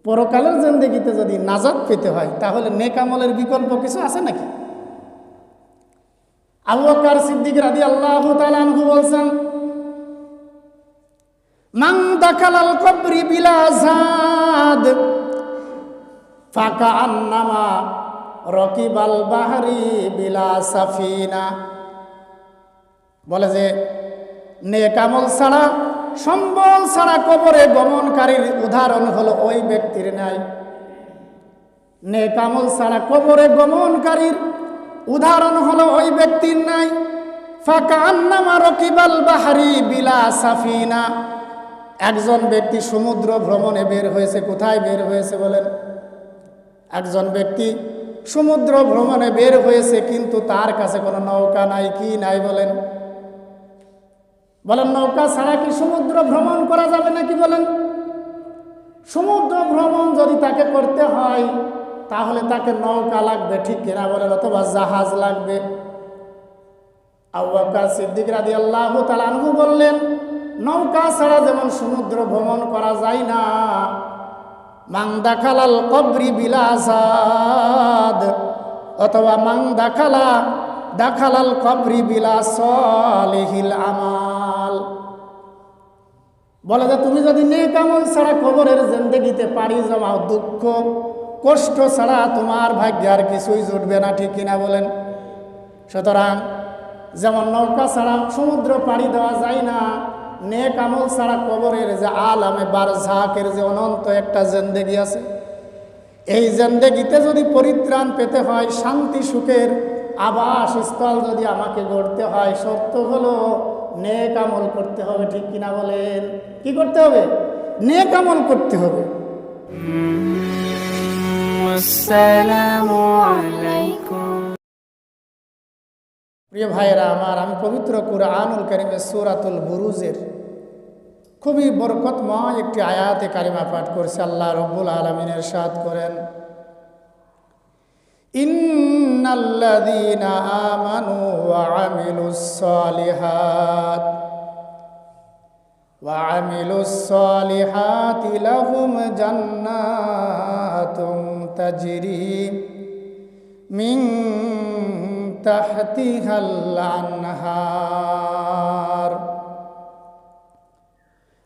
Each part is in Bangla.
পরকালের জিন্দেগিতে যদি নাজাত পেতে হয় তাহলে নেক আমলের বিকল্প কিছু আছে নাকি? আবু বকর সিদ্দিক রাদিয়াল্লাহু তাআলা আনহু বলেন, মান দাখালাল কবরি বিলা জাদ ফাকান্নামা রাকিবাল বাহরি বিলা সাফিনা। বলে যে নেক আমল ছাড়া, সম্বল ছাড়া কবরে গমনকারীর উদাহরণ হলো ওই ব্যক্তির ন্যায়। নেক আমল ছাড়া কবরে গমনকারীর উদাহরণ হলো ওই ব্যক্তির ন্যায়। ফাকান্নামা রাকিবাল বাহরি বিলা সাফিনা। একজন ব্যক্তি সমুদ্র ভ্রমণে বের হয়েছে। কোথায় বের হয়েছে বলেন? একজন ব্যক্তি সমুদ্র ভ্রমণে বের হয়েছে, কিন্তু তার কাছে কোনো নৌকা নাই। কি নাই বলেন? বলেন নৌকা ছাড়া কি সমুদ্র ভ্রমণ করা যাবে নাকি? বলেন সমুদ্র ভ্রমণ যদি তাকে করতে হয় তাহলে তাকে নৌকা লাগবে, ঠিক কিনা বলেন? অথবা জাহাজ লাগবে। আবু বকর সিদ্দিক রাদিয়াল্লাহু তাআলা আনহু বললেন, নৌকা ছাড়া যেমন সমুদ্র ভ্রমণ করা যায় না, মান দাখালাল কবরি বিলা জাদ, অথবা মান দাখালাল কবরি বিলা সালিহিল আমাল। বলে যে তুমি যদি নেক আমল ছাড়া কবরের জিন্দেগিতে পাড়ি জমাও, দুঃখ কষ্ট ছাড়া তোমার ভাগ্যে আর কিছুই জুটবে না, ঠিক কিনা বলেন? সুতরাং যেমন নৌকা ছাড়া সমুদ্র পাড়ি দেওয়া যায় না, নেক আমল ছাড়া কবরের যে আলামে বারজাকের যে অনন্ত একটা জিন্দেগি আছে, এই জিন্দেগিতে যদি পরিত্রাণ পেতে হয়, শান্তি সুখের আবাসস্থল যদি আমাকে গড়তে হয়, শর্ত হলো নেক আমল করতে হবে, ঠিক কিনা বলেন? কি করতে হবে? নেক আমল করতে হবে। আসসালামু আলাইকুম। প্রিয় ভাইয়েরা আমার, আমি পবিত্র কুরআনুল কারীমের সূরাতুল বুরুজের খুবই বরকতময় একটি আয়াতে কারিমা পাঠ করছে। আল্লাহ রাব্বুল আলামিন ইরশাদ করেন, ইন্নাল্লাযীনা আমানু ওয়া আমিলুস সালিহাতি লাহুম জান্নাতুন তাজরি মিন তাহতিহাল আনহার।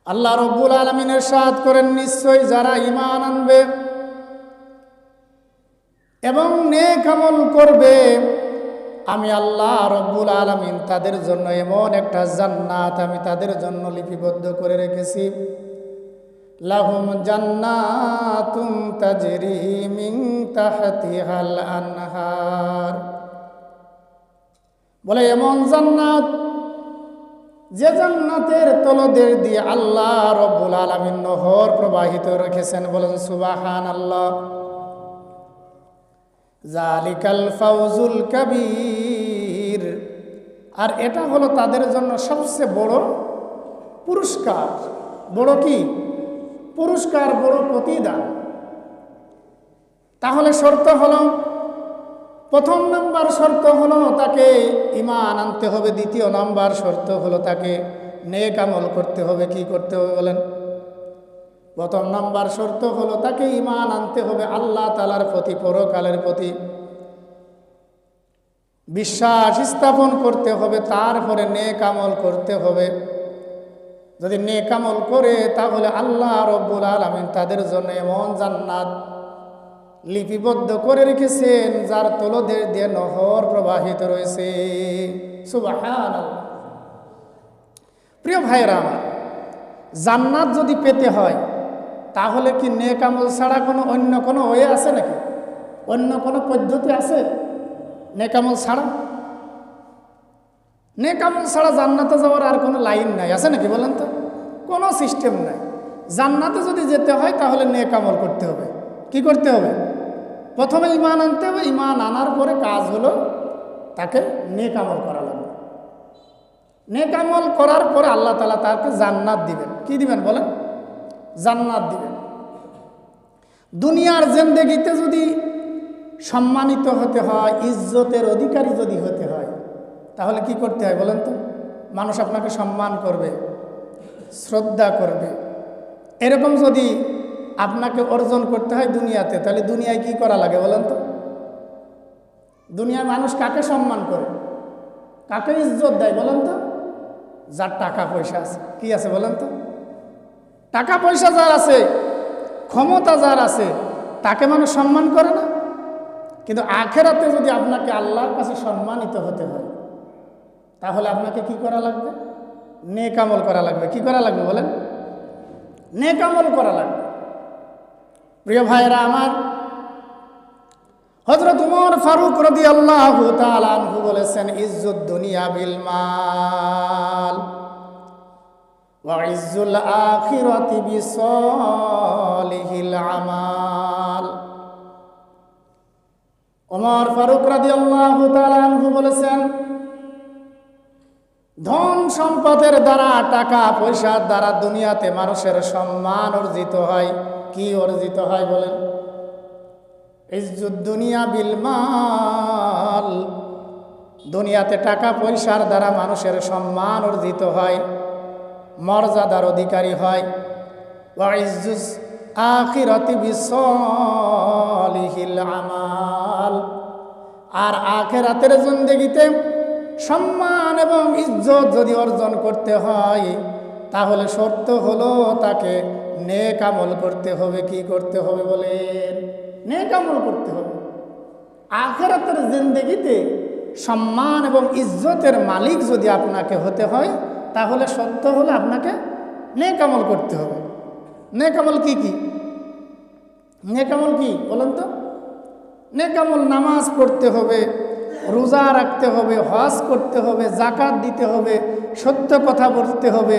আল্লাহ রাব্বুল আলামিন ইরশাদ করেন, নিশ্চয় যারা ঈমান আনবে এবং নেক আমল করবে, আমি আল্লাহ রাব্বুল আলামিন তাদের জন্য এমন একটা জান্নাত আমি তাদের জন্য লিপিবদ্ধ করে রেখেছি। লাহুম জান্নাতুন তাজরি মিন তাহতিহাল আনহার। বলে এমন জান্নাত, যে জান্নাতের তলদেশ দিয়ে আল্লাহ রাব্বুল আলামিন নহর প্রবাহিত রেখেছেন। বলেন সুবহানাল্লাহ। জালিকাল ফাউজুল কাবীর। আর এটা হলো তাদের জন্য সবচেয়ে বড় পুরস্কার। বড় কি পুরস্কার? বড় প্রতিদান। তাহলে শর্ত হলো, প্রথম নাম্বার শর্ত হলো তাকে ঈমান আনতে হবে। দ্বিতীয় নাম্বার শর্ত হলো তাকে নেক আমল করতে হবে। কি করতে হবে বলেন? প্রথম নাম্বার শর্ত হলো তাকে ঈমান আনতে হবে আল্লাহ তাআলার প্রতি, পরকালের প্রতি বিশ্বাস স্থাপন করতে হবে। তারপরে নেক আমল করতে হবে। যদি নেক আমল করে তাহলে আল্লাহ রাব্বুল আলামিন তাদের জন্য এমন জান্নাত লিপিবদ্ধ করে রেখেছেন যার তলদেশ দিয়ে নহর প্রবাহিত রয়েছে। সুবহানাল্লাহ। প্রিয় ভাইরা আমার, জান্নাত যদি পেতে হয় তাহলে কি নেক আমল ছাড়া অন্য কোনো ওয়ে আছে নাকি? অন্য কোনো পদ্ধতি আছে নেক আমল ছাড়া? নেক আমল ছাড়া জান্নাতে যাওয়ার আর কোনো লাইন নাই, আছে নাকি বলেন তো? কোনো সিস্টেম নাই। জান্নাতে যদি যেতে হয় তাহলে নেক আমল করতে হবে। কি করতে হবে? প্রথমে ঈমান আনতে হবে। ঈমান আনার পরে কাজ হলো তাকে নেক আমল করা লাগবে। নেক আমল করার পরে আল্লাহ তাআলা তাকে জান্নাত দিবেন। কি দিবেন বলেন? জান্নাত দিবেন। দুনিয়ার জিন্দেগিতে যদি সম্মানিত হতে হয়, ইজ্জতের অধিকারী যদি হতে হয়, তাহলে কি করতে হয় বলেন তো? মানুষ আপনাকে সম্মান করবে, শ্রদ্ধা করবে, এরকম যদি আপনাকে অর্জন করতে হয় দুনিয়াতে, তাহলে দুনিয়ায় কি করা লাগে বলেন তো? দুনিয়ায় মানুষ কাকে সম্মান করে, কাকে ইজ্জত দেয় বলেন তো? যার টাকা পয়সা আছে। কি আছে বলেন তো? টাকা পয়সা যার আছে, ক্ষমতা যার আছে, তাকে মানুষ সম্মান করে না। কিন্তু আখেরাতে যদি আপনাকে আল্লাহর কাছে সম্মানিত হতে হয়, তাহলে আপনাকে কি করা লাগবে? নেক আমল করা লাগবে। কি করা লাগবে বলেন? নেক আমল করা লাগবে। প্রিয় ভাইরা আমার, হযরত উমর ফারুক রাদিয়াল্লাহু তাআলা আনহু বলেছেন, ইজ্জুদ দুনিয়া বিল মাল ওয়া ইজ্জুল আখিরাতি বিসালিহিল আমাল। উমর ফারুক রাদিয়াল্লাহু তাআলা আনহু বলেছেন, ধন সম্পদের দ্বারা, টাকা পয়সার দ্বারা দুনিয়াতে মানুষের সম্মান অর্জিত হয়। কি অর্জিত হয় বলেন? ইজ্জুদ দুনিয়া বিল মাল, দুনিয়াতে টাকা পয়সার দ্বারা মানুষের সম্মান অর্জিত হয়, মর্যাদার অধিকারী হয়। ওয়া ইজ্জুল আখিরাতি বিসালিহিল আমাল, আর আখিরাতের জিন্দেগিতে সম্মান এবং ইজ্জত যদি অর্জন করতে হয়, তাহলে শর্ত হলো তাকে নেক আমল করতে হবে। কি করতে হবে বলেন? নেক আমল করতে হবে। আখিরাতের জিন্দেগিতে সম্মান এবং ইজ্জতের মালিক যদি আপনাকে হতে হয়, তাহলে শর্ত হলো আপনাকে নেক আমল করতে হবে। নেক আমল কি কি? নেক আমল কি বলেন তো? নেক আমল নামাজ পড়তে হবে, রোজা রাখতে হবে, হজ করতে হবে, যাকাত দিতে হবে, সত্য কথা বলতে হবে,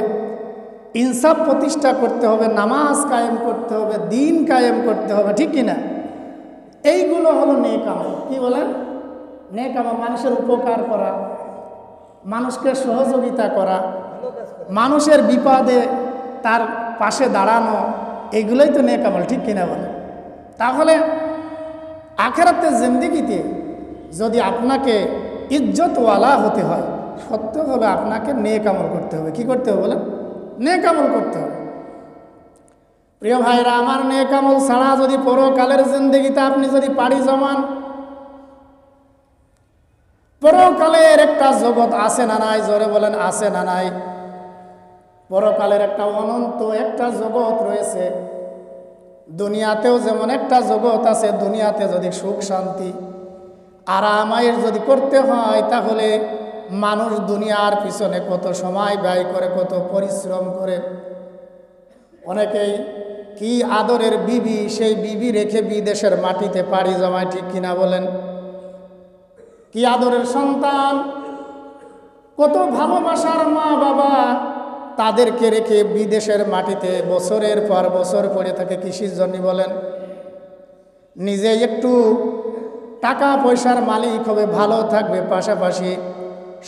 ইনসাফ প্রতিষ্ঠা করতে হবে, নামাজ কায়েম করতে হবে, দিন কায়েম করতে হবে। ঠিক কিনা? এইগুলো হলো নেক আমল। কি বলেন? নেক আমল মানুষের উপকার করা, মানুষকে সহযোগিতা করা, মানুষের বিপদে তার পাশে দাঁড়ানো, এইগুলোই তো নেক আমল। ঠিক কিনা বলে? তাহলে আখিরাতের জিন্দেগিতে যদি আপনাকে ইজ্জতওয়ালা হতে হয়, সত্য হলো আপনাকে নেক আমল করতে হবে। কি করতে হবে বলেন? নেক আমল করতে হবে। প্রিয় ভাইরা আমার, নেক আমল ছাড়া যদি পরকালের জিন্দেগিতে আপনি যদি পাড়ি জমান, পরকালের একটা জগৎ আছে না নাই? জোরে বলেন, আছে না নাই? পরকালের একটা অনন্ত একটা জগৎ রয়েছে। দুনিয়াতেও যেমন একটা জগৎ আছে, দুনিয়াতে যদি সুখ শান্তি আরামায়ের যদি করতে হয়, তাহলে মানুষ দুনিয়ার পিছনে কত সময় ব্যয় করে, কত পরিশ্রম করে। অনেকেই কি আদরের বিবি, সেই বিবি রেখে বিদেশের মাটিতে পাড়ি জমায়। ঠিক কিনা বলেন? কি আদরের সন্তান, কত ভালোবাসার মা বাবা, তাদেরকে রেখে বিদেশের মাটিতে বছরের পর বছর পড়ে থাকে। কিসের জন্য বলেন? নিজে একটু টাকা পয়সার মালিক হবে, ভালো থাকবে, পাশাপাশি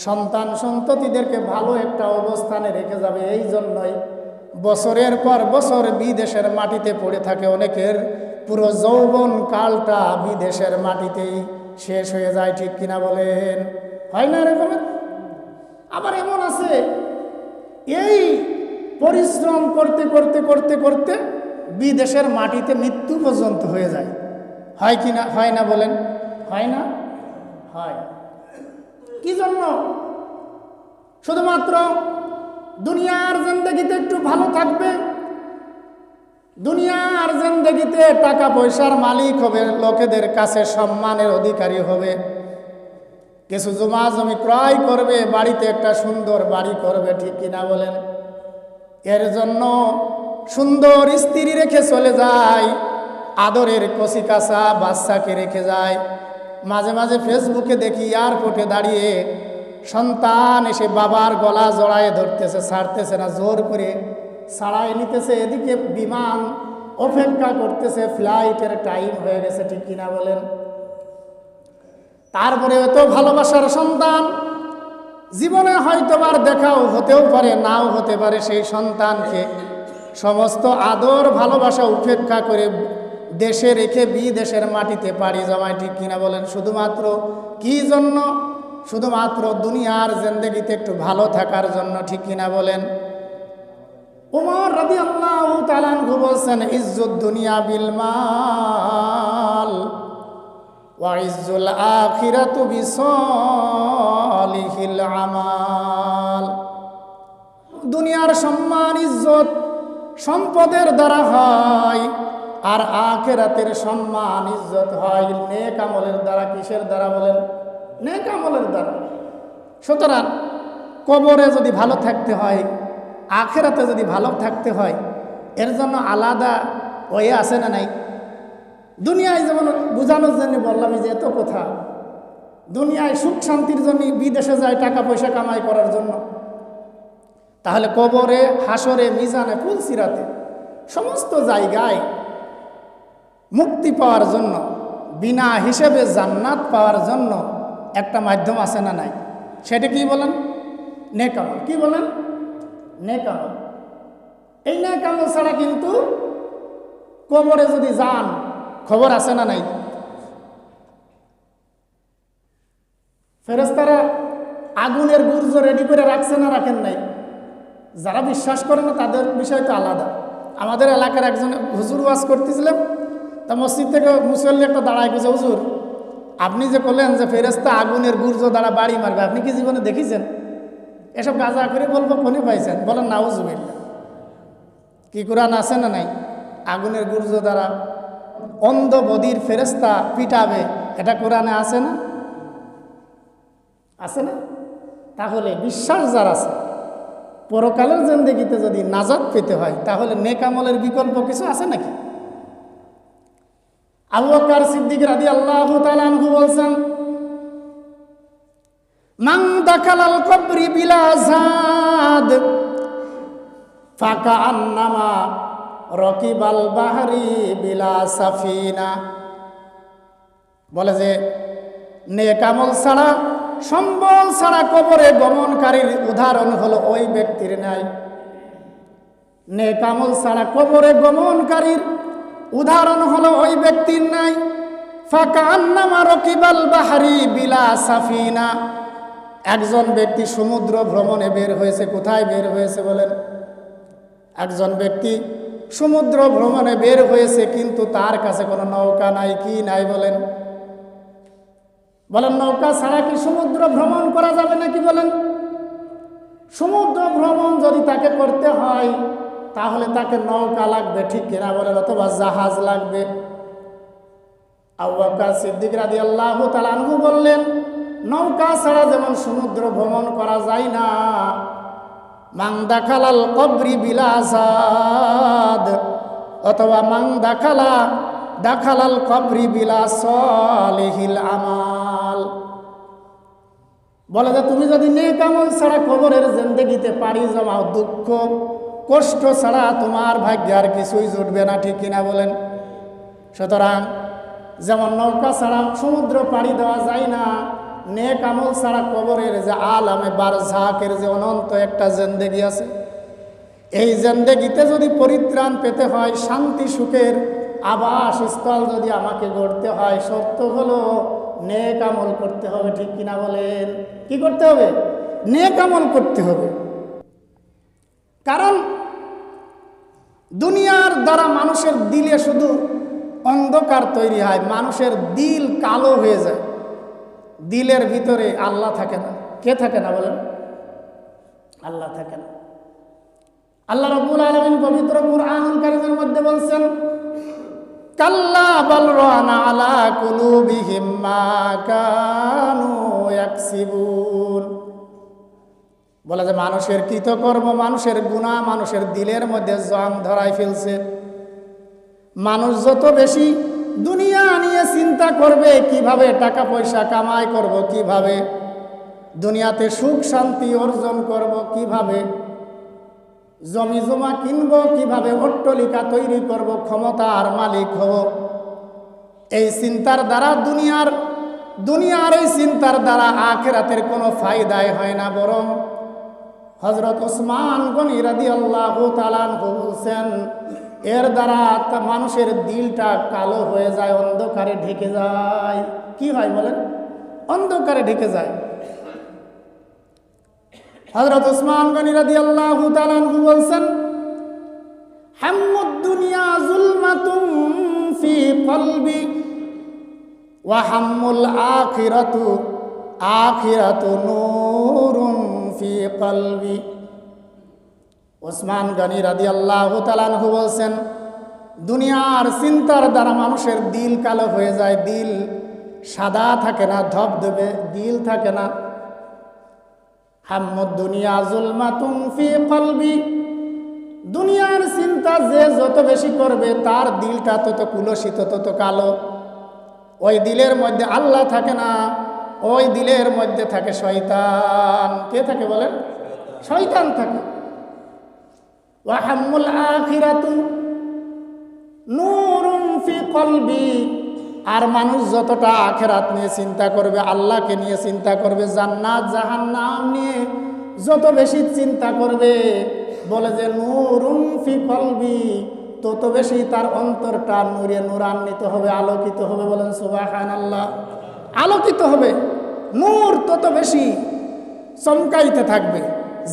সন্তান সন্ততিদেরকে ভালো একটা অবস্থানে রেখে যাবে। এই জন্যই বছরের পর বছর বিদেশের মাটিতে পড়ে থাকে। অনেকের পুরো যৌবন কালটা বিদেশের মাটিতেই শেষ হয়ে যায়। ঠিক কিনা বলেন? হয় না এরকমের? আবার এমন আছে, এই পরিশ্রম করতে করতে করতে করতে বিদেশের মাটিতে মৃত্যু পর্যন্ত হয়ে যায়। হয় কি না? হয় না বলেন? হয় না? হয়। কি জন্য? শুধুমাত্র দুনিয়ার জিন্দেগিতে একটু ভালো থাকবে, দুনিয়ার জিন্দেগিতে টাকা পয়সার মালিক হবে, লোকেদের কাছে সম্মানের অধিকারী হবে, কিছু জমা জমি ক্রয় করবে, বাড়িতে একটা সুন্দর বাড়ি করবে। ঠিক কিনা বলেন? এর জন্য সুন্দর স্ত্রী রেখে চলে যায়, আদরের কচি কাঁচা বাচ্চাকে রেখে যায়। মাঝে মাঝে ফেসবুকে দেখি এয়ারপোর্টে দাঁড়িয়ে সন্তান এসে বাবার গলা জড়ায় ধরতেছে, ছাড়তেছে না, জোর করে ছাড়াই নিতেছে। এদিকে বিমান অপেক্ষা করতেছে, ফ্লাইটের টাইম হয়ে গেছে। ঠিক কিনা বলেন? তারপরে এত ভালোবাসার সন্তান, জীবনে হয়তোবার দেখাও হতেও পারে, নাও হতে পারে, সেই সন্তানকে সমস্ত আদর ভালোবাসা উপেক্ষা করে দেশে রেখে বিদেশের মাটিতে পাড়ি জমায়। ঠিক কিনা বলেন? শুধুমাত্র কি জন্য? শুধুমাত্র দুনিয়ার জিন্দেগিতে একটু ভালো থাকার জন্য। ঠিক কিনা বলেন? উমর রাদিয়াল্লাহু তাআলা আনহু বলছেন, ইজ্জুদ দুনিয়া বিল মাল ওয়া ইজ্জুল আখিরাতু বিসালিহিল আমাল। দুনিয়ার সম্মান ইজ্জত সম্পদের দ্বারা হয়, আর আখিরাতের সম্মান ইজ্জত হয় নেক আমলের দ্বারা। কিসের দ্বারা বলেন? নেক আমলের দ্বারা। সুতরাং কবরে যদি ভালো থাকতে হয়, আখিরাতে যদি ভালো থাকতে হয়, এর জন্য আলাদা ওয়ে আছে না নাই? দুনিয়ায় যেমন বোঝানোর জন্য বললাম যে এত কথা, দুনিয়ায় সুখ শান্তির জন্য বিদেশে যায় টাকা পয়সা কামাই করার জন্য, তাহলে কবরে, হাসরে, মিজানে, ফুলসিরাতে সমস্ত জায়গায় মুক্তি পাওয়ার জন্য, বিনা হিসেবে জান্নাত পাওয়ার জন্য একটা মাধ্যম আছে না নাই? সেটা কি বলেন? নেক আমল। কি বলেন? নেক আমল। এই নেক আমল ছাড়া কিন্তু কবরে যদি যান, খবর আছে না নাই? ফেরেশতারা আগুনের গুর্জ রেডি করে রাখছে না রাখেন নাই? যারা বিশ্বাস করে না তাদের বিষয় তো আলাদা। আমাদের এলাকার একজন হুজুর ওয়াজ করতেছিলাম, তা মসজিদ থেকে মুসল্লি একটা দাঁড়ায় গেছে, হুজুর আপনি যে বললেন যে ফেরেশতা আগুনের গুর্জ দ্বারা বাড়ি মারবে, আপনি কি জীবনে দেখেছেন? এসব গাজা করে বলবো, কোনে পাইছেন? বলেন নাউজুবিল্লাহ। কি কোরআন আছে না নাই? আগুনের গুর্জ দ্বারা অন্ধ বধির ফেরেশতা পিটাবে, এটা কোরআনে আছে না? আছে না? তাহলে বিশ্বাস যার আছে, পরকালের জিন্দেগিতে যদি নাজাত পেতে হয়, তাহলে নেক আমলের বিকল্প কিছু আছে নাকি? আবু বকর সিদ্দিক রাদিয়াল্লাহু তাআলা আনহু বলছেন, মান দাখালাল কবরি বিলা জাদ ফাকান্নামা রকিবাল বাহরি বিলা সাফিনা। বলে যে নেক আমল ছাড়া, সম্বল ছাড়া কবরে গমনকারীর উদাহরণ হলো ওই ব্যক্তির ন্যায়। নেক আমল ছাড়া কবরে গমনকারীর উদাহরণ হলো ওই ব্যক্তির ন্যায়। ফাকান্নামা রকিবাল বাহরি বিলা সাফিনা। একজন ব্যক্তি সমুদ্র ভ্রমণে বের হয়েছে। কোথায় বের হয়েছে বলেন? একজন ব্যক্তি সমুদ্র ভ্রমণে বের হয়েছে, কিন্তু তার কাছে কোনো নৌকা নাই। কি নাই বলেন? বলেন নৌকা ছাড়া কি সমুদ্র ভ্রমণ করা যাবে নাকি? বলেন সমুদ্র ভ্রমণ যদি তাকে করতে হয়, তাহলে তাকে নৌকা লাগবে, ঠিক কিনা বলেন? অথবা জাহাজ লাগবে। আবু বকর সিদ্দিক রাদিয়াল্লাহু তাআলা আনহু বললেন, নৌকা ছাড়া যেমন সমুদ্র ভ্রমণ করা যায় না, মান দাখালাল কবরি বিলা জাদ, অথবা মান দাখালাল কবরি বিলা সালিহিল আমাল। বলে যে তুমি যদি নেক আমল ছাড়া কবরের জিন্দেগিতে পাড়ি জমাও, দুঃখ কষ্ট ছাড়া তোমার ভাগ্যে আর কিছুই জুটবে না, ঠিক কিনা বলেন? সুতরাং যেমন নৌকা ছাড়া সমুদ্র পাড়ি দেওয়া যায় না, নেক আমল ছাড়া কবরের যে আলামে বারজাকের যে অনন্ত একটা জিন্দেগি আছে, এই জিন্দেগিতে যদি পরিত্রাণ পেতে হয়, শান্তি সুখের আবাসস্থল যদি আমাকে গড়তে হয়, শর্ত হলো নেক আমল করতে হবে, ঠিক কিনা বলেন? কি করতে হবে? নেক আমল করতে হবে। কারণ দুনিয়ার দ্বারা মানুষের দিলে শুধু অন্ধকার তৈরি হয়, মানুষের দিল কালো হয়ে যায়, দিলের ভিতরে আল্লাহ থাকে না। কে থাকে না বলেন? আল্লাহ থাকে না। আল্লাহ রাব্বুল আলামিন পবিত্র কুরআনুল কারীমের মধ্যে বলছেন, কাল্লা বাল রানা আলা কুলুবিহিম মা কানু ইয়াকসিবুন। বলে যে মানুষের কৃতকর্ম, মানুষের গুনাহ মানুষের দিলের মধ্যে জং ধরায় ফেলছে। মানুষ যত বেশি দুনিয়া নিয়ে চিন্তা করবে, কিভাবে টাকা পয়সা কামাই করব, কিভাবে দুনিয়াতে সুখ শান্তি অর্জন করব, কিভাবে জমি জমা কিনব, কিভাবে অট্টালিকা তৈরি করব, ক্ষমতার মালিক হব, এই চিন্তার দ্বারা দুনিয়ার এই চিন্তার দ্বারা আখিরাতের কোনো ফায়দাই হয় না। বরং হযরত উসমান গনি রাদিয়াল্লাহু তাআলা আনহু বলছেন, এর দ্বারা মানুষের দিলটা কালো হয়ে যায়, অন্ধকারে ঢেকে যায়। কি হয় বলেন? অন্ধকারে ঢেকে যায়। হযরত উসমান গনি রাদিয়াল্লাহু তাআলা আনহু বলছেন, কলবি ওয়া হাম্মুল আখিরাতু নূরুন ফি কলবি। ওসমান গনি রাদিয়াল্লাহু তাআলা আনহু বলছেন, দুনিয়ার চিন্তার দ্বারা মানুষের দিল কালো হয়ে যায়, দিল সাদা থাকে না, ধবধবে দিল থাকে না। হাম্মুদ দুনিয়া জুলমাতুন ফি কলবি, দুনিয়ার চিন্তা যে যত বেশি করবে তার দিলটা তত কুলসিত, তত কালো। ওই দিলের মধ্যে আল্লাহ থাকে না, ওই দিলের মধ্যে থাকে শয়তান। কে থাকে বলেন? শয়তান থাকে। ওয়া হাম্মুল আখিরাতু নূরুন ফি কলবি, আর মানুষ যতটা আখিরাত নিয়ে চিন্তা করবে, আল্লাহকে নিয়ে চিন্তা করবে, জান্নাত জাহান্নাম নিয়ে যত বেশি চিন্তা করবে, বলে যে নূরুন ফি কলবি, তত বেশি তার অন্তরটা নূরে নূরান্বিত হবে, আলোকিত হবে। বলেন সুবহানাল্লাহ। আলোকিত হবে, নূর তত বেশি চমকাইতে থাকবে।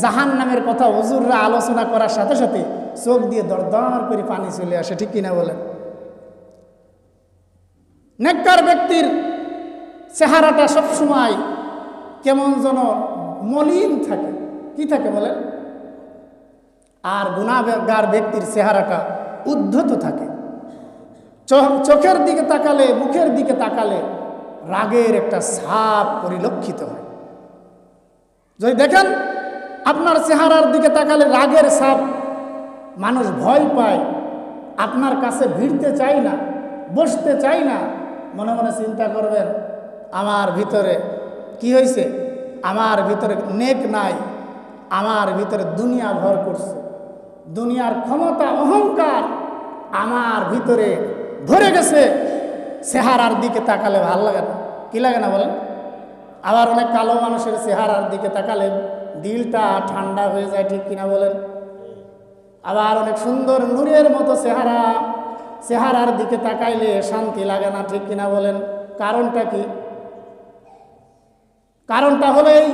জাহান্নামের কথা হুজুররা আলোচনা করার সাথে সাথে চোখ দিয়ে দরদর করে পানি চলে আসে, ঠিক কিনা বলেন? নেককার ব্যক্তির চেহারাটা সবসময় কেমন যেন মলিন থাকে। কি থাকে বলেন? আর গুনাহগার ব্যক্তির চেহারাটা উদ্ধত থাকে। চোখের দিকে তাকালে, মুখের দিকে তাকালে রাগের একটা ছাপ পরিলক্ষিত হয়। যদি দেখেন আপনার চেহারার দিকে তাকালে রাগের ছাপ, মানুষ ভয় পায়, আপনার কাছে ভিড়তে চায় না, বসতে চায় না। মনে মনে চিন্তা করবেন, আমার ভিতরে কি হয়েছে? আমার ভিতরে নেক নাই, আমার ভিতরে দুনিয়া ভর করছে, দুনিয়ার ক্ষমতা অহংকার আমার ভিতরে ভরে গেছে। চেহারার দিকে তাকালে ভাল লাগে না, কি লাগে না বলেন? আবার অনেক কালো মানুষের চেহারার দিকে তাকালে দিলটা ঠান্ডা হয়ে যায়, ঠিক কিনা বলেন? আবার অনেক সুন্দর নূরের মতো চেহারার দিকে তাকাইলে শান্তি লাগে না, ঠিক কিনা বলেন? কারণটা কি? কারণটা হলো এই,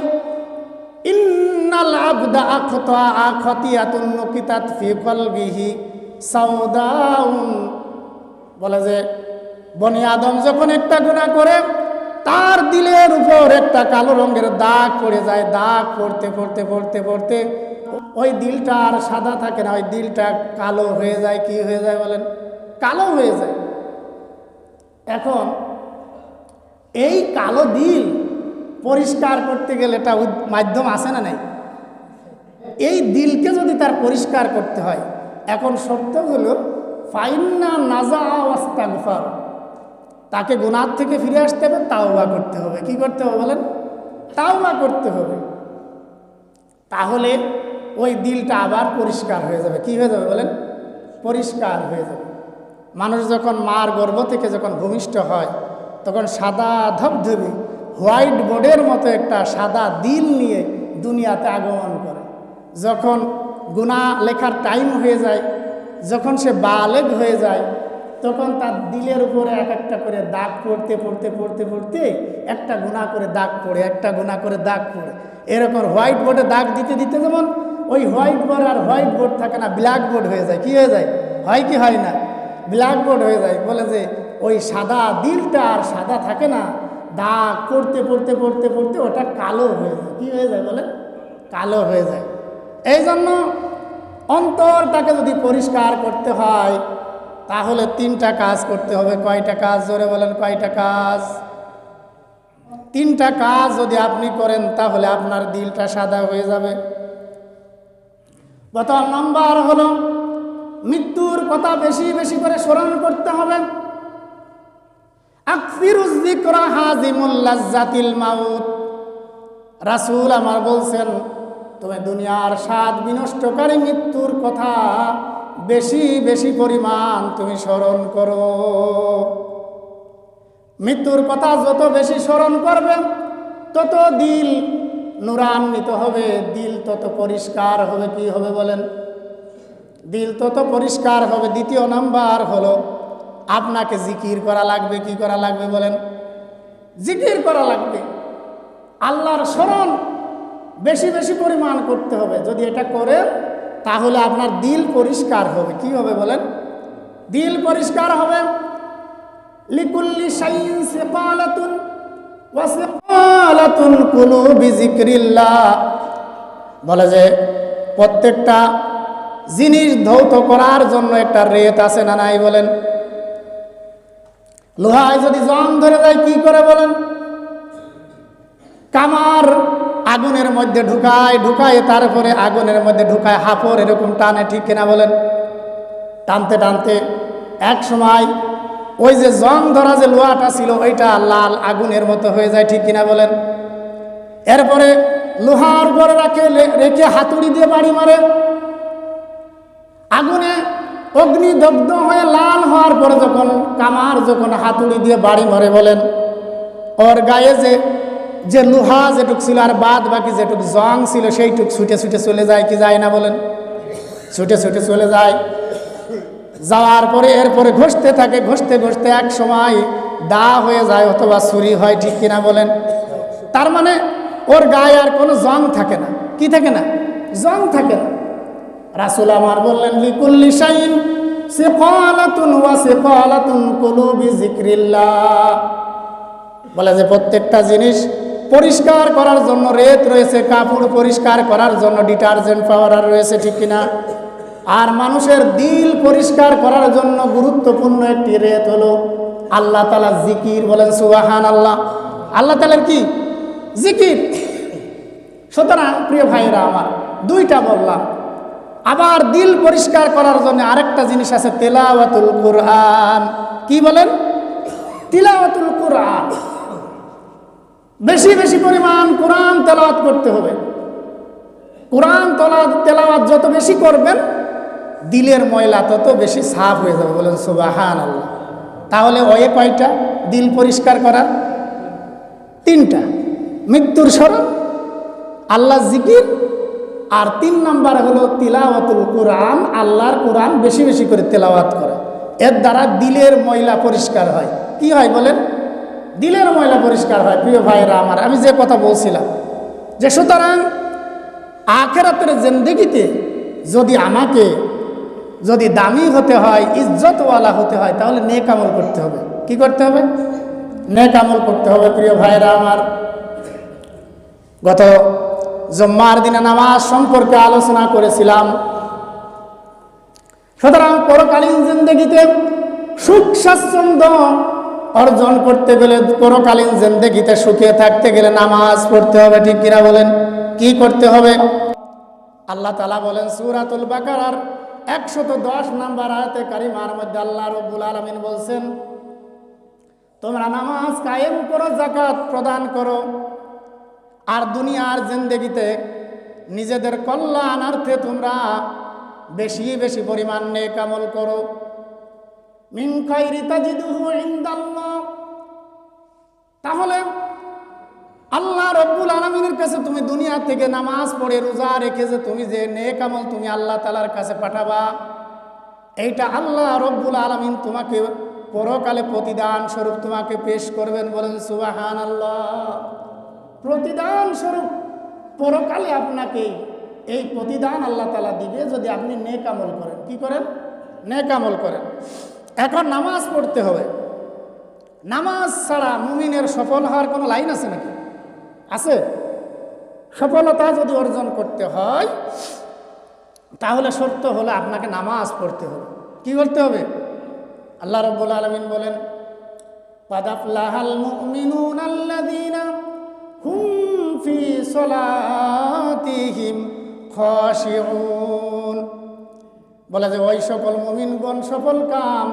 ইন্নাল আবদা আখতা খতিয়াতুন নুকিতাত ফি কলবিহি সাউদাউন, বলে যে বনি আদম যখন একটা গুনাহ করে তার দিলের উপর একটা কালো রঙের দাগ পড়ে যায়। দাগ পড়তে পড়তে পড়তে পড়তে ওই দিলটা আর সাদা থাকে না, ওই দিলটা কালো হয়ে যায়। কি হয়ে যায় বলেন? কালো হয়ে যায়। এখন এই কালো দিল পরিষ্কার করতে গেলে একটা মাধ্যম আছে না নাই? এই দিলকে যদি তার পরিষ্কার করতে হয়, এখন শর্ত হলো ফাইন্না নাজা ওয়াস্তাগফার, তাকে গুনাহ থেকে ফিরে আসতে হবে, তাওবা করতে হবে। কি করতে হবে বলেন? তাওবা করতে হবে। তাহলে ওই দিলটা আবার পরিষ্কার হয়ে যাবে। কি হয়ে যাবে বলেন? পরিষ্কার হয়ে যাবে। মানুষ যখন মার গর্ভ থেকে যখন ভূমিষ্ঠ হয়, তখন সাদা ধবধবে হোয়াইট বোর্ডের মতো একটা সাদা দিল নিয়ে দুনিয়াতে আগমন করে। যখন গুনাহ লেখার টাইম হয়ে যায়, যখন সে বালেগ হয়ে যায়, তখন তার দিলের উপরে এক একটা করে দাগ পড়তে পড়তে পড়তে পড়তে একটা গুনাহ করে দাগ পড়ে, একটা গুনাহ করে দাগ পড়ে, এরকম হোয়াইট বোর্ডে দাগ দিতে দিতে যেমন ওই হোয়াইট বোর্ড আর হোয়াইট বোর্ড থাকে না, ব্ল্যাক বোর্ড হয়ে যায়। কি হয়ে যায়? হয় কি হয় না? ব্ল্যাক বোর্ড হয়ে যায়। বলে যে ওই সাদা দিলটা আর সাদা থাকে না, দাগ পড়তে পড়তে পড়তে পড়তে ওটা কালো হয়ে যায়। কি হয়ে যায় বলে? কালো হয়ে যায়। এই জন্য অন্তরটাকে যদি পরিষ্কার করতে হয়, তাহলে 3টা কাজ করতে হবে। কয়টা কাজ? জোরে বলেন, কয়টা কাজ? 3টা কাজ যদি আপনি করেন, তাহলে আপনার দিলটা সাদা হয়ে যাবে। প্রথম নাম্বার হলো মৃত্যুর কথা বেশি বেশি করে স্মরণ করতে হবে। আকসিরুজ যিকরা হাজিমুল লাজ্জাতিল মাউত, রাসূল আমার বলছেন, তুমি দুনিয়ার স্বাদ বিনষ্টকারী মৃত্যুর কথা বেশি বেশি পরিমাণ তুমি স্মরণ করো। মৃত্যুর কথা যত বেশি স্মরণ করবে, তত দিল নূরান্বিত হবে, দিল তত পরিষ্কার হবে। কি হবে বলেন? দিল তত পরিষ্কার হবে। দ্বিতীয় নাম্বার হলো আপনাকে জিকির করা লাগবে। কি করা লাগবে বলেন? জিকির করা লাগবে। আল্লাহর স্মরণ বেশি বেশি পরিমাণ করতে হবে। যদি এটা করেন, তাহলে আপনার দিল পরিষ্কার হবে। কি হবে বলেন? দিল পরিষ্কার হবে। লিকুল্লি শাইইন সিকালাতুন ওয়া সিকালাতুল কুলুবি যিকরিল্লাহ, বলে যে প্রত্যেকটা জিনিস ধৌত করার জন্য একটা রেত আছে না নাই বলেন? লোহায় যদি জং ধরে যায় কি করে বলেন? কামার আগুনের মধ্যে ঢুকায় তারপরে আগুনের মধ্যে ঢুকায় হাফর এরকম টানে, ঠিক কিনা বলেন? টানতে টানতে এক সময় ওই যে জং ধরা যে লোহাটা ছিল ওইটা লাল আগুনের মতো হয়ে যায়, ঠিক কিনা বলেন? এরপরে লোহার উপরে রেখে হাতুড়ি দিয়ে বাড়ি মারে, আগুনে অগ্নিদগ্ধ হয়ে লাল হওয়ার পরে যখন কামার যখন হাতুড়ি দিয়ে বাড়ি মারে বলেন, ওর গায়ে যে লোহা যেটুক ছিল আর বাদ বাকি যেটুক জং ছিল সেইটুক ছুটে ছুটে চলে যায়, কি যায় না বলেন? ছুটে ছুটে চলে যায়। যাওয়ার পরে এরপরে ঘষতে থাকে, ঘষতে ঘষতে এক সময় দা হয়ে যায় অথবা ছুরি হয়, ঠিক কিনা বলেন? তার মানে ওর গায়ে আর কোনো জং থাকে না, কি থাকে না? জং থাকে না। রাসূল আমার বললেন লিকুল্লি শাইইন সিকালাতুন ওয়া সিকালাতুন কুলুবি যিকরিল্লাহ, বলে যে প্রত্যেকটা জিনিস পরিষ্কার করার জন্য রেত রয়েছে, কাপড় পরিষ্কার করার জন্য ডিটারজেন্ট পাউডার রয়েছে, ঠিক কিনা? আর মানুষের দিল পরিষ্কার করার জন্য গুরুত্বপূর্ণ একটি রেত হলো আল্লাহ তাআলার জিকির, বলেন সুবহানাল্লাহ। আল্লাহ তাআলার কি? জিকির। সুতরাং প্রিয় ভাইরা আমার, দুইটা বললাম। আবার দিল পরিষ্কার করার জন্য আরেকটা জিনিস আছে, তেলাওয়াতুল কুরআন। কি বলেন? তিলাওয়াতুল কুরআন। বেশি বেশি পরিমাণ কোরআন তেলাওয়াত করতে হবে। কোরআন তেলাওয়াত যত বেশি করবেন দিলের ময়লা তত বেশি সাফ হয়ে যাবে, বলেন সুবহানাল্লাহ। তাহলে ওয়ে কয়টা দিল পরিষ্কার করার? তিনটা। মৃত্যুর স্মরণ, আল্লাহ জিকির, আর 3 নাম্বার হলো তিলাওয়াতুল কুরআন। আল্লাহর কোরআন বেশি বেশি করে তেলাওয়াত করে, এর দ্বারা দিলের ময়লা পরিষ্কার হয়। কি হয় বলেন? দিলের ময়লা পরিষ্কার হয়। প্রিয় ভাইরা আমার, আমি যে কথা বলছিলাম যে সুতরাং আখিরাতের জিন্দেগিতে যদি দামি হতে হয়, ইজ্জতওয়ালা হতে হয়, তাহলে নেক আমল করতে হবে। কি করতে হবে? নেক আমল করতে হবে। প্রিয় ভাইরা আমার, গত জুম্মার দিনে নামাজ সম্পর্কে আলোচনা করেছিলাম। সুতরাং পরকালীন জিন্দেগিতে সুখ স্বাচ্ছন্দ্য অর্জন করতে গেলে, পরকালীন জিন্দেগিতে সুখে থাকতে গেলে নামাজ পড়তে হবে, ঠিক কিনা বলেন? কি করতে হবে? আল্লাহ তাআলা বলেন সূরাতুল বাকারার 110 নম্বর আয়াতে কারিমার মধ্যে আল্লাহ রাব্বুল আলামিন বলছেন, তোমরা নামাজ কায়েম করো, যাকাত প্রদান করো, আর দুনিয়ার জিন্দেগিতে নিজেদের কল্যাণার্থে তোমরা বেশি বেশি পরিমাণ নেক আমল করো। মিন খায়রি তাজিদুহু ইনদাল্লাহ। তাহলে আল্লাহ রাব্বুল আলামিনের কাছে তুমি দুনিয়া থেকে নামাজ পড়ে রোজা রেখে যে তুমি যে নেক আমল তুমি আল্লাহ তাআলার কাছে পাঠাবা, এইটা আল্লাহ রাব্বুল আলামিন তোমাকে পরকালে প্রতিদান স্বরূপ তোমাকে পেশ করবেন, বলেন সুবহানাল্লাহ। প্রতিদান স্বরূপ পরকালে আপনাকে এই প্রতিদান আল্লাহ তাআলা দিবে যদি আপনি নেক আমল করেন। কি করেন? নেক আমল করেন। এখন নামাজ পড়তে হবে। নামাজ ছাড়া মুমিনের সফল হওয়ার কোনো লাইন আছে নাকি? আছে? সফলতা যদি অর্জন করতে হয় তাহলে শর্ত হলো আপনাকে নামাজ পড়তে হবে। কি করতে হবে? আল্লাহ রাব্বুল আলামিন বলেন, قد أفلح المؤمنون الذين هم في صلاتهم خاشعون। বলে যে ওই সকল মুমিনগণ সফল কাম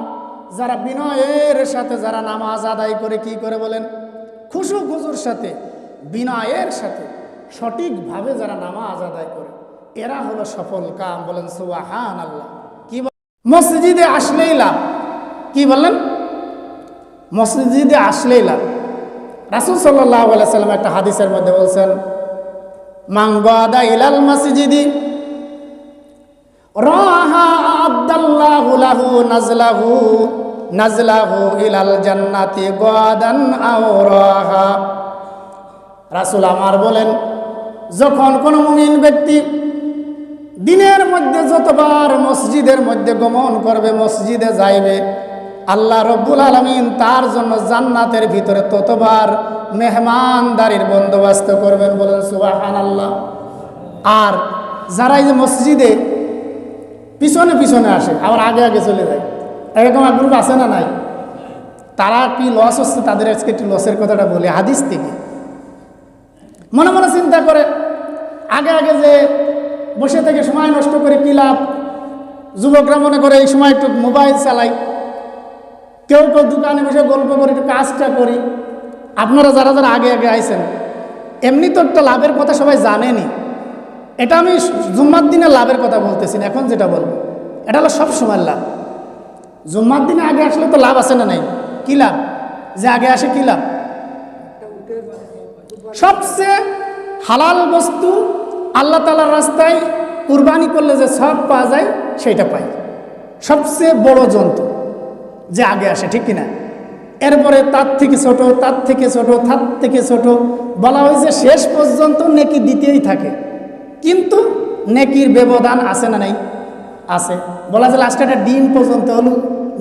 যারা বিনয়ের সাথে যারা নামাজ আদায় করে, কি করে বলেন? খুশু খুজুর সাথে, বিনয়ের সাথে সঠিকভাবে যারা নামাজ আদায় করে, এরা হলো সফল কাম, বলেন সুবহানাল্লাহ। কি মসজিদে আসলেই লাভ। কি বললেন? মসজিদে আসলেই লাভ। রাসূল সাল্লাল্লাহু আলাইহি সাল্লাম একটা হাদিসের মধ্যে বলছেন, মান গাদা ইলাল মসজিদি রাহা আব্দাল্লাহু লাহু নাজলাহু ইলাল জান্নাতি গাদান আও রাহা। রাসূল আমার বলেন, যখন কোন মুমিন ব্যক্তি দিনের মধ্যে যতবার মসজিদের মধ্যে গমন করবে, মসজিদে যাইবে, আল্লাহ রব্বুল আলামিন তার জন্য জান্নাতের ভিতরে ততবার মেহমানদারির বন্দোবস্ত করবেন, বলেন সুবহানাল্লাহ। আর যারা এই যে মসজিদে পিছনে পিছনে আসে আবার আগে আগে চলে যায়, এরকম এক গ্রুপ আছে না নাই? তারা কি লস হচ্ছে, তাদের আজকে একটু লসের কথাটা বলি হাদিস থেকে। মনে মনে চিন্তা করে আগে আগে যে বসে থেকে সময় নষ্ট করে কি লাভ? যুবকরা মনে করে এই সময় একটু মোবাইল চালাই, কেউ কেউ দোকানে বসে গল্প করে একটু কাজটা করি। আপনারা যারা যারা আগে আগে আইছেন, এমনি তো একটা লাভের কথা সবাই জানেনি। এটা আমি জুম্মার দিনে লাভের কথা বলতেছি না, এখন যেটা বলবো এটা হলো সব সময় লাভ। জুম্মার দিনে আগে আসলে তো লাভ আছে না নাই? কি লাভ? যে আগে আসে কি লাভ? সবচেয়ে হালাল বস্তু আল্লাহ তাআলার রাস্তায় কুরবানি করলে যে সব পাওয়া যায় সেটা পাই। সবচেয়ে বড় জন্তু যে আগে আসে, ঠিক কিনা? এরপরে তার থেকে ছোট, তার থেকে ছোট, তার থেকে ছোট, বলা হয়েছে শেষ পর্যন্ত নেকি দিতেই থাকে। কিন্তু নেকির ব্যবধান আছে না নাই? আছে। বলা যায় লাস্টে একটা ডিম পর্যন্ত হলো,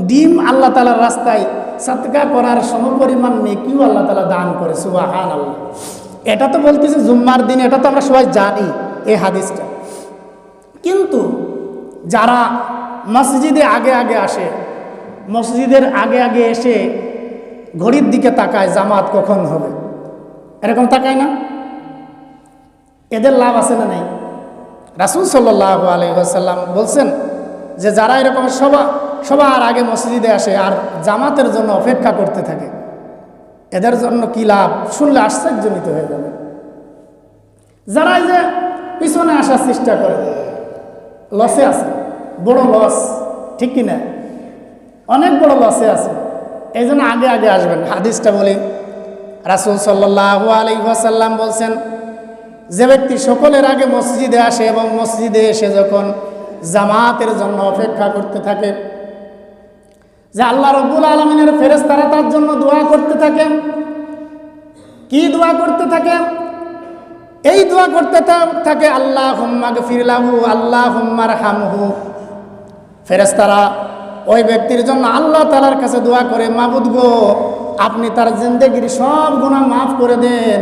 ডিম আল্লাহ তাআলার রাস্তায় সাদকা করার সমপরিমাণ নেকিও আল্লাহ তাআলা দান করে, সুবহানাল্লাহ। এটা তো বলতেছে জুম্মার দিন, এটা তো আমরা সবাই জানি এই হাদিসটা। কিন্তু যারা মসজিদে আগে আগে আসে, মসজিদের আগে আগে এসে ঘড়ির দিকে তাকায় জামাত কখন হবে, এরকম তাকায় না? এদের লাভ আছে না নাই? রাসূল সাল্লাল্লাহু আলাইহি ওয়াসাল্লাম বলছেন যে যারা এরকম সবার আগে মসজিদে আসে আর জামাতের জন্য অপেক্ষা করতে থাকে, এদের জন্য কি লাভ শুনলে আশ্চর্যজনিত হয়ে যাবে। যারা এই যে পিছনে আসার চেষ্টা করে লসে আছে, বড় লস, ঠিক কিনা? অনেক বড় লসে আছে। এই জন্য আগে আগে আসবেন। হাদিসটা বলি, রাসূল সাল্লাল্লাহু আলাইহি ওয়াসাল্লাম বলছেন, যে ব্যক্তি সকলের আগে মসজিদে আসে এবং মসজিদে এসে যখন জামাতের জন্য অপেক্ষা করতে থাকে, যে আল্লাহ রব্বুল আলামিনের ফেরেশতারা তার জন্য দোয়া করতে থাকে। কি দোয়া করতে থাকে? এই দোয়া করতে থাকে আল্লাহুম্মা গফির লাহু, আল্লাহুম্মা রহমহু। ফেরেশতারা ওই ব্যক্তির জন্য আল্লাহ তাআলার কাছে দোয়া করে, মাবুদ গো, আপনি তার জিন্দেগির সব গুনাহ মাফ করে দেন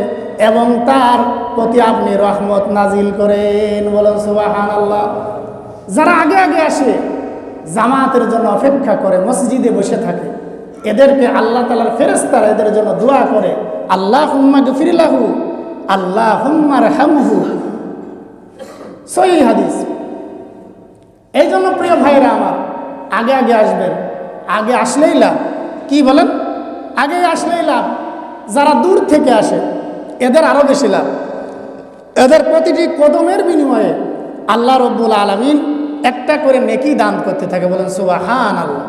এবং তার প্রতি আপনি রহমত নাজিল করেন, বলেন সুবহানাল্লাহ। যারা আগে আগে আসে জামাতের জন্য অপেক্ষা করে মসজিদে বসে থাকে, এদেরকে আল্লাহ তাআলার ফেরেশতারা এদের জন্য দোয়া করে, আল্লাহুম্মা গফির লাহু, আল্লাহুম্মা রহমহু। সহিহ হাদিস। এই জন্য প্রিয় ভাইরা আমার, আগে আগে আসবেন। আগে আসলেই লাভ। কি বলেন? আগে আসলেই লাভ। যারা দূর থেকে আসে এদের আরো বেশি লাভ। এদের প্রতিটি কদমের বিনিময়ে আল্লাহ রব্বুল আলামিন একটা করে নেকি দান করতে থাকে, বলেন সুবহানাল্লাহ।